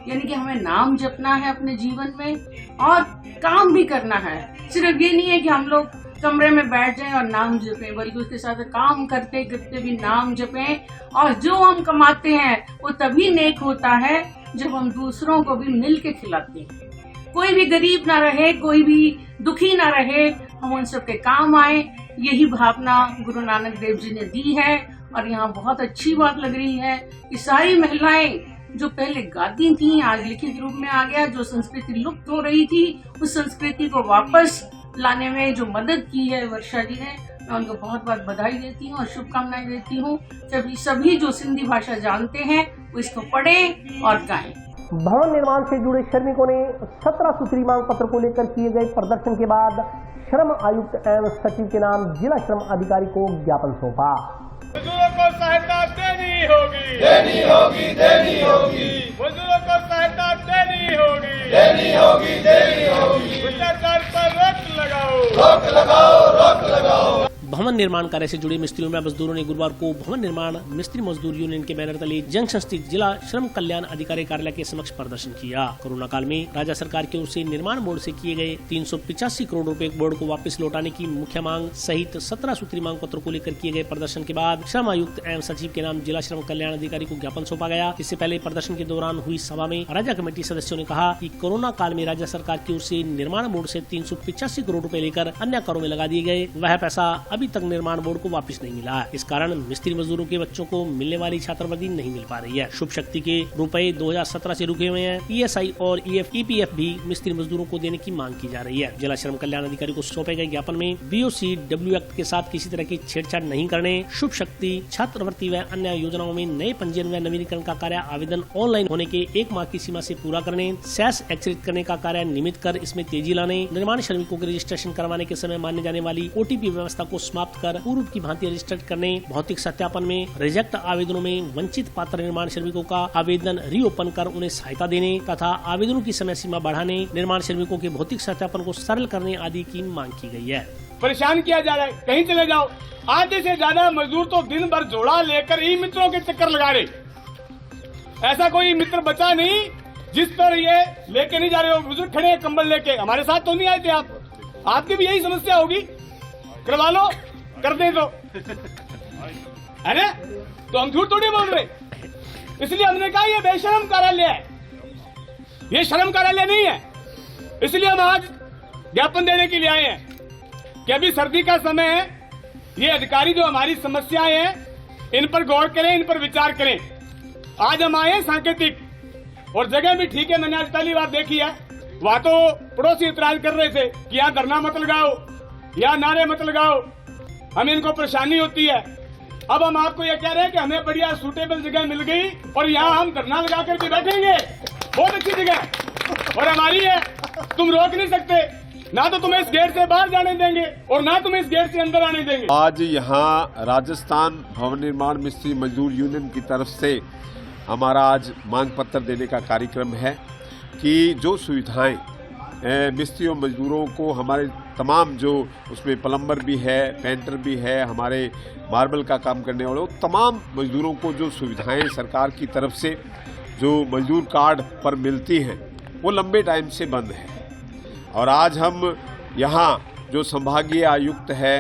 यानी कि हमें नाम जपना है अपने जीवन में और काम भी करना है। सिर्फ ये नहीं है कि हम लोग कमरे में बैठ जाएं और नाम जपें, बल्कि उसके साथ काम करते करते भी नाम जपें। और जो हम कमाते हैं वो तभी नेक होता है जब हम दूसरों को भी मिल के खिलाते हैं। कोई भी गरीब ना रहे, कोई भी दुखी ना रहे, हम उन सबके काम आए, यही भावना गुरु नानक देव जी ने दी है। और यहाँ बहुत अच्छी बात लग रही है कि सारी महिलाएं जो पहले गाती थी, आज लिखित रूप में आ गया। जो संस्कृति लुप्त हो रही थी, उस संस्कृति को वापस लाने में जो मदद की है वर्षा जी ने, मैं उनको बहुत बहुत बधाई देती हूँ और शुभकामनाएं देती हूँ। सभी जो सिंधी भाषा जानते हैं वो इसको पढ़ें और गाएं। भवन निर्माण से जुड़े श्रमिकों ने 17 सूत्री मांग पत्र को लेकर किए गए प्रदर्शन के बाद श्रम आयुक्त एवं सचिव के नाम जिला श्रम अधिकारी को ज्ञापन सौंपा। मजदूरों को सहायता देनी होगी, देनी होगी, देनी होगी। मजदूरों को सहायता देनी होगी, देनी होगी, देनी होगी। भ्रष्टाचार पर रोक लगाओ, रोक लगाओ, रोक लगाओ। भवन निर्माण कार्य से जुड़े मिस्त्रियों में मजदूरों ने गुरुवार को भवन निर्माण मिस्त्री मजदूर यूनियन के बैनर तले जंक्शन स्थित जिला श्रम कल्याण अधिकारी कार्यालय के समक्ष प्रदर्शन किया। कोरोना काल में राज्य सरकार की ओर से निर्माण बोर्ड से किए गए 385 करोड़ रुपए बोर्ड को वापस लौटाने की मुख्य मांग सहित 17 सूत्री मांग पत्रों को लेकर किए गए प्रदर्शन के बाद श्रम आयुक्त एवं सचिव के नाम जिला श्रम कल्याण अधिकारी को ज्ञापन सौंपा गया। इससे पहले प्रदर्शन के दौरान हुई सभा में राज्य कमेटी सदस्यों ने कहा कि कोरोना काल में राज्य सरकार की ओर से निर्माण बोर्ड से 385 करोड़ रुपए लेकर अन्य कारों में लगा दिए गए, वह पैसा अभी अभी तक निर्माण बोर्ड को वापस नहीं मिला है। इस कारण मिस्त्री मजदूरों के बच्चों को मिलने वाली छात्रवृत्ति नहीं मिल पा रही है। शुभ शक्ति के रुपए 2017 से रुके हुए हैं। ESI और EPF भी मिस्त्री मजदूरों को देने की मांग की जा रही है। जिला श्रम कल्याण अधिकारी को सौंपे गए ज्ञापन में BOCW एक्ट के साथ किसी तरह की छेड़छाड़ नहीं करने, शुभ शक्ति, छात्रवृत्ति व अन्य योजनाओं में नए पंजीयन व नवीनीकरण का कार्य आवेदन ऑनलाइन होने के 1 माह की सीमा से पूरा करने, सेस एक्सरित करने का कार्य नियमित कर इसमें तेजी लाने, निर्माण श्रमिकों के रजिस्ट्रेशन करवाने के समय माने जाने वाली OTP व्यवस्था को समाप्त कर पूर्व की भांति रजिस्टर करने, भौतिक सत्यापन में रिजेक्ट आवेदनों में वंचित पात्र निर्माण श्रमिकों का आवेदन रीओपन कर उन्हें सहायता देने तथा आवेदनों की समय सीमा बढ़ाने, निर्माण श्रमिकों के भौतिक सत्यापन को सरल करने आदि की मांग की गई है। परेशान किया जा रहा है, कहीं चले जाओ। आधे से ज्यादा मजदूर तो दिन भर झोला लेकर ही मित्रों के चक्कर लगा रहे। ऐसा कोई मित्र बचा नहीं जिस पर ये लेके नहीं जा रहे हो। बुजुर्ग खड़े हैं कंबल लेके, हमारे साथ तो नहीं आए थे आप, आपकी भी यही समस्या होगी, करवा लो, कर दे दो, है ना? तो हम झूठ थोड़ी बोल रहे। इसलिए हमने कहा ये बेशरम कार्यालय है, ये शर्म कार्यालय नहीं है। इसलिए हम आज ज्ञापन देने के लिए आए हैं कि अभी सर्दी का समय है, ये अधिकारी जो हमारी समस्याएं हैं इन पर गौर करें, इन पर विचार करें। आज हम आए सांकेतिक, और जगह भी ठीक है, मैंने आज पहली बार देखी है। वहां तो पड़ोसी इतराज कर रहे थे कि यहाँ धरना मत लगाओ, यहाँ नारे मत लगाओ, हमें इनको परेशानी होती है। अब हम आपको ये कह रहे हैं कि हमें बढ़िया सूटेबल जगह मिल गई और यहाँ हम धरना लगा कर भी बैठेंगे। बहुत अच्छी जगह और हमारी है, तुम रोक नहीं सकते। ना तो तुम्हें इस गेट से बाहर जाने देंगे और ना तुम्हें इस गेट से अंदर आने देंगे। आज यहाँ राजस्थान भवन निर्माण मिस्त्री मजदूर यूनियन की तरफ से हमारा आज मांग पत्र देने का कार्यक्रम है कि जो सुविधाएं मिस्त्रियों मजदूरों को, हमारे तमाम जो उसमें प्लम्बर भी है, पेंटर भी है, हमारे मार्बल का काम करने वाले तमाम मजदूरों को जो सुविधाएं सरकार की तरफ से जो मजदूर कार्ड पर मिलती हैं वो लंबे टाइम से बंद है। और आज हम यहाँ जो संभागीय आयुक्त है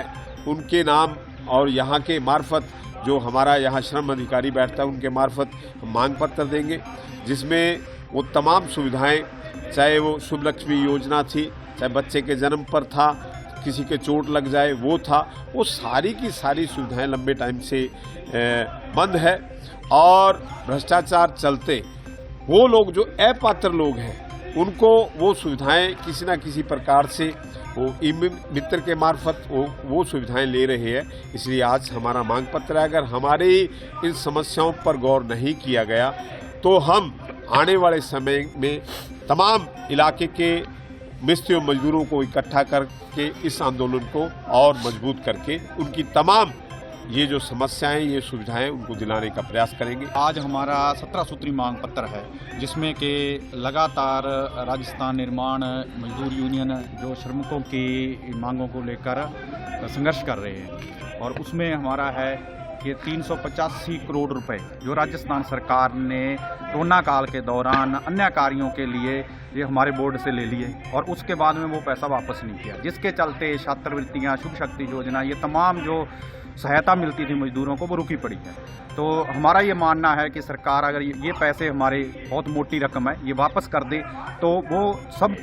उनके नाम और यहाँ के मार्फत जो हमारा यहाँ श्रम अधिकारी बैठता है उनके मार्फत हम मांग पत्र देंगे, जिसमें वो तमाम सुविधाएं, चाहे वो शुभ लक्ष्मी योजना थी, चाहे बच्चे के जन्म पर था, किसी के चोट लग जाए वो था, वो सारी की सारी सुविधाएं लंबे टाइम से बंद है। और भ्रष्टाचार चलते वो लोग जो अपात्र लोग हैं उनको वो सुविधाएं किसी न किसी प्रकार से वो मित्र के मार्फत वो सुविधाएं ले रहे हैं। इसलिए आज हमारा मांग पत्र है। अगर हमारी इन समस्याओं पर गौर नहीं किया गया तो हम आने वाले समय में तमाम इलाके के मिस्त्रियों मजदूरों को इकट्ठा करके इस आंदोलन को और मजबूत करके उनकी तमाम ये जो समस्याएं, ये सुविधाएं उनको दिलाने का प्रयास करेंगे। आज हमारा 17 सूत्री मांग पत्र है, जिसमें कि लगातार राजस्थान निर्माण मजदूर यूनियन जो श्रमिकों की मांगों को लेकर संघर्ष कर रहे हैं। और उसमें हमारा है कि 385 करोड़ रुपए जो राजस्थान सरकार ने कोरोना काल के दौरान अन्य कार्यों के लिए ये हमारे बोर्ड से ले लिए और उसके बाद में वो पैसा वापस नहीं किया, जिसके चलते छात्रवृत्तियाँ, शुभ शक्ति योजना, ये तमाम जो सहायता मिलती थी मजदूरों को वो रुकी पड़ी है। तो हमारा ये मानना है कि सरकार अगर ये पैसे, हमारे बहुत मोटी रकम है, ये वापस कर दे तो वो सब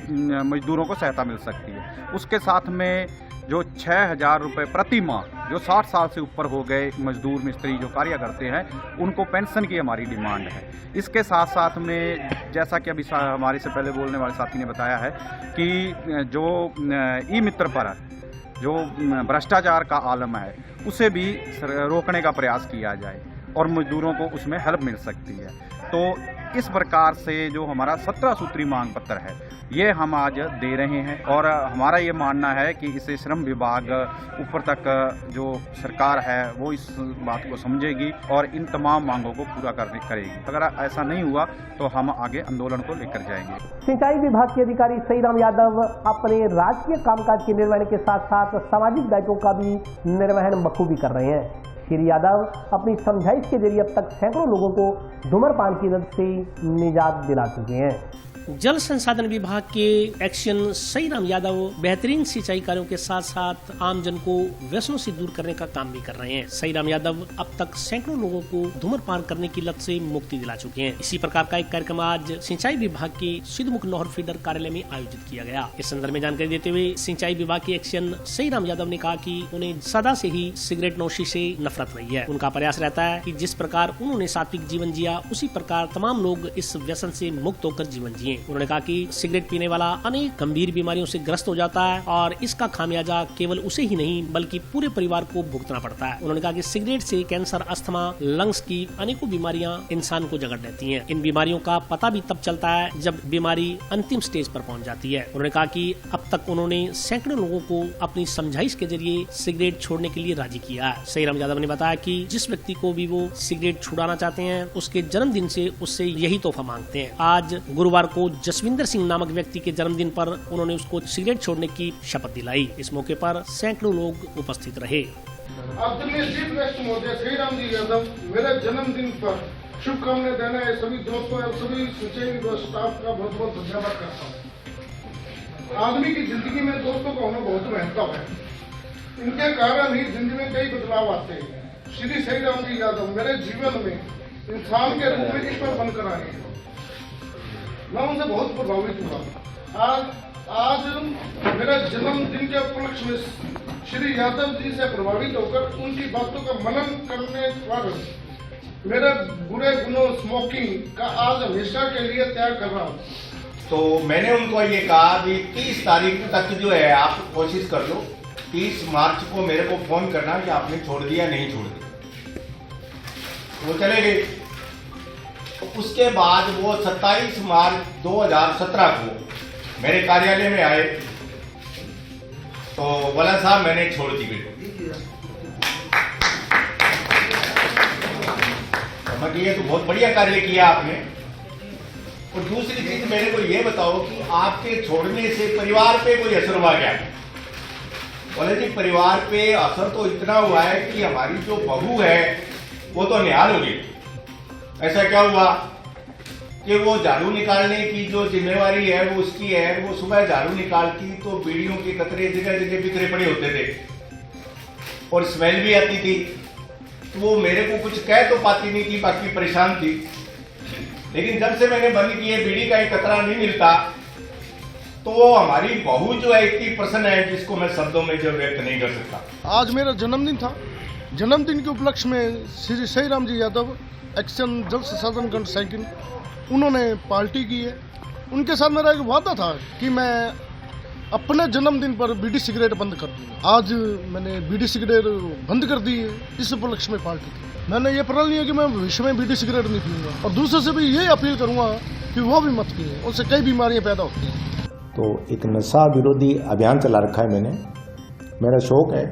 मजदूरों को सहायता मिल सकती है। उसके साथ में जो 6,000 रुपये प्रति माह जो 60 साल से ऊपर हो गए मजदूर मिस्त्री जो कार्य करते हैं उनको पेंशन की हमारी डिमांड है। इसके साथ साथ में जैसा कि अभी हमारे से पहले बोलने वाले साथी ने बताया है कि जो ई मित्र पर जो भ्रष्टाचार का आलम है उसे भी रोकने का प्रयास किया जाए और मजदूरों को उसमें हेल्प मिल सकती है। तो इस प्रकार से जो हमारा 17 सूत्री मांग पत्र है ये हम आज दे रहे हैं और हमारा ये मानना है कि इसे श्रम विभाग ऊपर तक जो सरकार है वो इस बात को समझेगी और इन तमाम मांगों को पूरा करेगी। अगर ऐसा नहीं हुआ तो हम आगे आंदोलन को लेकर जाएंगे। सिंचाई विभाग के अधिकारी सईराम यादव अपने राजकीय कामकाज के निर्वहन के साथ साथ सामाजिक दायित्वों का भी निर्वहन बखूबी कर रहे हैं। श्री यादव अपनी समझाइश के जरिए अब तक सैकड़ों लोगों को धूम्रपान की लत से निजात दिला चुके हैं। जल संसाधन विभाग के एक्शन सई राम यादव बेहतरीन सिंचाई कार्यों के साथ साथ आमजन को व्यसनों से दूर करने का काम भी कर रहे हैं। सई राम यादव अब तक सैकड़ों लोगों को धूम्रपान करने की लत से मुक्ति दिला चुके हैं। इसी प्रकार का एक कार्यक्रम आज सिंचाई विभाग के सिद्धमुख नहर फीडर कार्यालय में आयोजित किया गया। इस संदर्भ में जानकारी देते हुए सिंचाई विभाग के एक्शन सई राम यादव ने कहा कि उन्हें सदा से ही सिगरेट नोशी से नफरत रही है। उनका प्रयास रहता है कि जिस प्रकार उन्होंने सात्विक जीवन जिया उसी प्रकार तमाम लोग इस व्यसन से मुक्त होकर जीवन जिए। उन्होंने कहा कि सिगरेट पीने वाला अनेक गंभीर बीमारियों से ग्रस्त हो जाता है और इसका खामियाजा केवल उसे ही नहीं बल्कि पूरे परिवार को भुगतना पड़ता है। उन्होंने कहा कि सिगरेट से कैंसर, अस्थमा, लंग्स की अनेकों बीमारियां इंसान को जकड़ लेती हैं। इन बीमारियों का पता भी तब चलता है जब बीमारी अंतिम स्टेज पर पहुंच जाती है। उन्होंने कहा कि अब तक उन्होंने सैकड़ों लोगों को अपनी समझाइश के जरिए सिगरेट छोड़ने के लिए राजी किया है। सई राम यादव ने बताया कि जिस व्यक्ति को भी वो सिगरेट छुड़ाना चाहते हैं उसके जन्मदिन से उससे यही तोहफा मांगते हैं। आज गुरुवार को जसविंदर सिंह नामक व्यक्ति के जन्मदिन पर उन्होंने उसको सिगरेट छोड़ने की शपथ दिलाई। इस मौके पर सैकड़ों लोग उपस्थित रहे। आदरणीय चीफ गेस्ट महोदय सई राम जी यादव मेरे जन्मदिन पर शुभकामनाएं देना है। सभी दोस्तों और सभी सिंचाई स्टाफ का बहुत बहुत धन्यवाद करता हूँ। आदमी की जिंदगी में दोस्तों का होना बहुत महत्व है। इनके कारण ही जिंदगी में कई बदलाव आते हैं। श्री सई राम जी यादव मेरे जीवन में इंसान के रूप में ईश्वर बनकर आए हैं। मैं उनसे बहुत प्रभावित हुआ। आज मेरे जन्मदिन के उपलक्ष्य में श्री यादव जी से प्रभावित होकर उनकी बातों का मनन करने पर मेरे बुरे गुणों स्मोकिंग का आज हमेशा के लिए त्याग कर रहा हूँ। तो मैंने उनको ये कहा कि 30 तारीख तक जो है आप कोशिश कर लो, 30 मार्च को मेरे को फोन करना कि आपने छोड़ दिया नहीं छोड़ दिया। वो चले गए। उसके बाद वो 27 मार्च 2017 को मेरे कार्यालय में आए तो बोला साहब मैंने छोड़ दी बेटी। तो ये तो बहुत बढ़िया कार्य किया आपने। और दूसरी चीज मेरे को ये बताओ कि आपके छोड़ने से परिवार पे कोई असर हुआ क्या? बोले जी परिवार पे असर तो इतना हुआ है कि हमारी जो बहू है वो तो निहाल हो गई। ऐसा क्या हुआ कि वो झाड़ू निकालने की जो जिम्मेवारी है वो उसकी है। वो सुबह झाड़ू निकालती तो बीड़ियों के कतरे जगह जगह बिखरे पड़े होते थे और स्मेल भी आती थी। तो वो मेरे को कुछ कह तो पाती नहीं थी, बाकी परेशान थी। लेकिन जब से मैंने बंद किए, बीड़ी का एक कतरा नहीं मिलता, तो हमारी बहू जो है इतनी प्रसन्न है जिसको मैं शब्दों में जो व्यक्त नहीं कर सकता। आज मेरा जन्मदिन था। जन्मदिन के उपलक्ष्य में श्री सई राम जी यादव एक्शन जल संसाधन गण साइकिल उन्होंने पार्टी की है। उनके साथ मेरा एक वादा था कि मैं अपने जन्मदिन पर बीड़ी सिगरेट बंद कर दूंगा। आज मैंने बीड़ी सिगरेट बंद कर दी है। इस उपलक्ष्य में पार्टी की मैंने ये प्रण लिया कि मैं भविष्य में बीड़ी सिगरेट नहीं पीऊंगा और दूसरे से भी ये अपील करूंगा कि वो भी मत पिए, उनसे कई बीमारियां पैदा होती हैं। तो एक नशा विरोधी अभियान चला रखा है मैंने। मेरा शौक है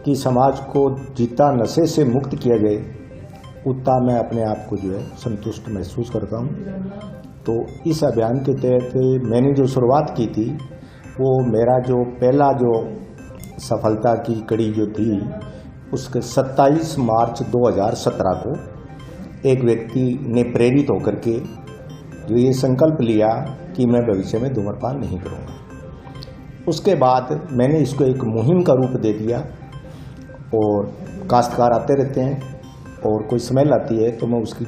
कि समाज को जितना नशे से मुक्त किया जाए उतना मैं अपने आप को जो है संतुष्ट महसूस करता हूँ। तो इस अभियान के तहत मैंने जो शुरुआत की थी वो मेरा जो पहला जो सफलता की कड़ी जो थी उसके 27 मार्च 2017 को एक व्यक्ति ने प्रेरित होकर के जो ये संकल्प लिया कि मैं भविष्य में धूम्रपान नहीं करूँगा। उसके बाद मैंने इसको एक मुहिम का रूप दे दिया और काश्तकार आते रहते हैं और कोई स्मेल आती है तो मैं उसकी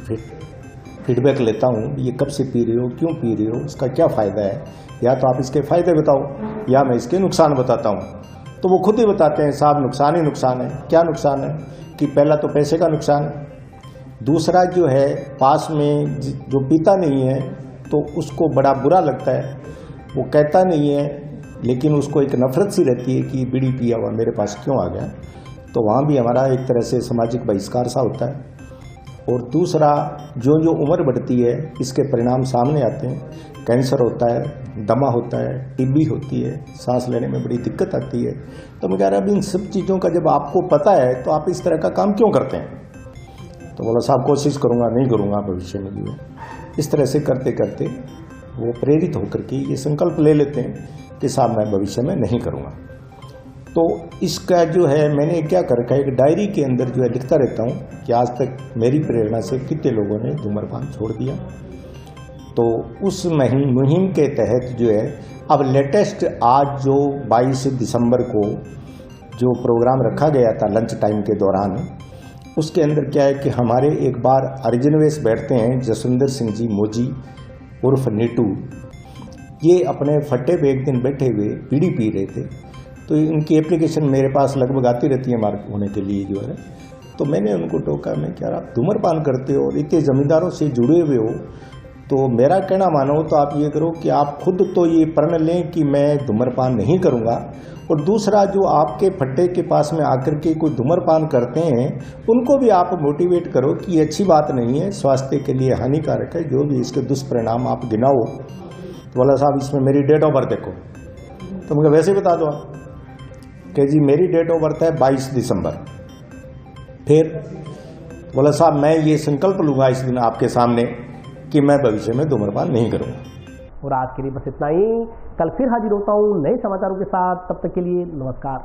फीडबैक लेता हूँ, ये कब से पी रहे हो, क्यों पी रहे हो, इसका क्या फ़ायदा है, या तो आप इसके फ़ायदे बताओ या मैं इसके नुकसान बताता हूँ। तो वो खुद ही बताते हैं साहब नुकसान ही नुकसान है। क्या नुकसान है कि पहला तो पैसे का नुकसान, दूसरा जो है पास में जो पीता नहीं है तो उसको बड़ा बुरा लगता है, वो कहता नहीं है लेकिन उसको एक नफरत सी रहती है कि बीड़ी पिया हुआ मेरे पास क्यों आ गया। तो वहाँ भी हमारा एक तरह से सामाजिक बहिष्कार सा होता है। और दूसरा जो उम्र बढ़ती है इसके परिणाम सामने आते हैं। कैंसर होता है, दमा होता है, टीबी होती है, सांस लेने में बड़ी दिक्कत आती है। तो मैं कह रहा अब इन सब चीज़ों का जब आपको पता है तो आप इस तरह का काम क्यों करते हैं? तो बोला साहब कोशिश करूँगा, नहीं करूँगा भविष्य में जो है। इस तरह से करते करते वो प्रेरित होकर के ये संकल्प ले लेते हैं कि साहब मैं भविष्य में नहीं करूँगा। तो इसका जो है मैंने क्या कर रखा है, एक डायरी के अंदर जो है लिखता रहता हूँ कि आज तक मेरी प्रेरणा से कितने लोगों ने धूम्रपान छोड़ दिया। तो उस मुहिम के तहत जो है अब लेटेस्ट आज जो 22 दिसंबर को जो प्रोग्राम रखा गया था लंच टाइम के दौरान, उसके अंदर क्या है कि हमारे एक बार अर्जुनवेश बैठते हैं जसविंदर सिंह जी मोजी उर्फ नीटू, ये अपने फट्टे पे एक दिन बैठे हुए बीड़ी पी रहे थे। तो इनकी एप्लीकेशन मेरे पास लगभग आती रहती है मार्क होने के लिए जो है। तो मैंने उनको टोका, मैं क्या आप धूम्रपान करते हो और इतने जमींदारों से जुड़े हुए हो, तो मेरा कहना मानो तो आप ये करो कि आप खुद तो ये प्रण लें कि मैं धूम्रपान नहीं करूँगा, और दूसरा जो आपके फट्टे के पास में आकर के कोई धूम्रपान करते हैं उनको भी आप मोटिवेट करो कि ये अच्छी बात नहीं है, स्वास्थ्य के लिए हानिकारक है, जो भी इसके दुष्परिणाम आप गिनाओ। तो बोला साहब इसमें मेरी डेट ऑफ बर्थ देखो, तो मुझे वैसे बता दो आप कि जी मेरी डेट ऑफ बर्थ है 22 दिसंबर। फिर बोला साहब मैं ये संकल्प लूँगा इस दिन आपके सामने कि मैं भविष्य में धूम्रपान नहीं करूँगा। और आज के लिए बस इतना ही। कल फिर हाजिर होता हूँ नए समाचारों के साथ, तब तक के लिए नमस्कार।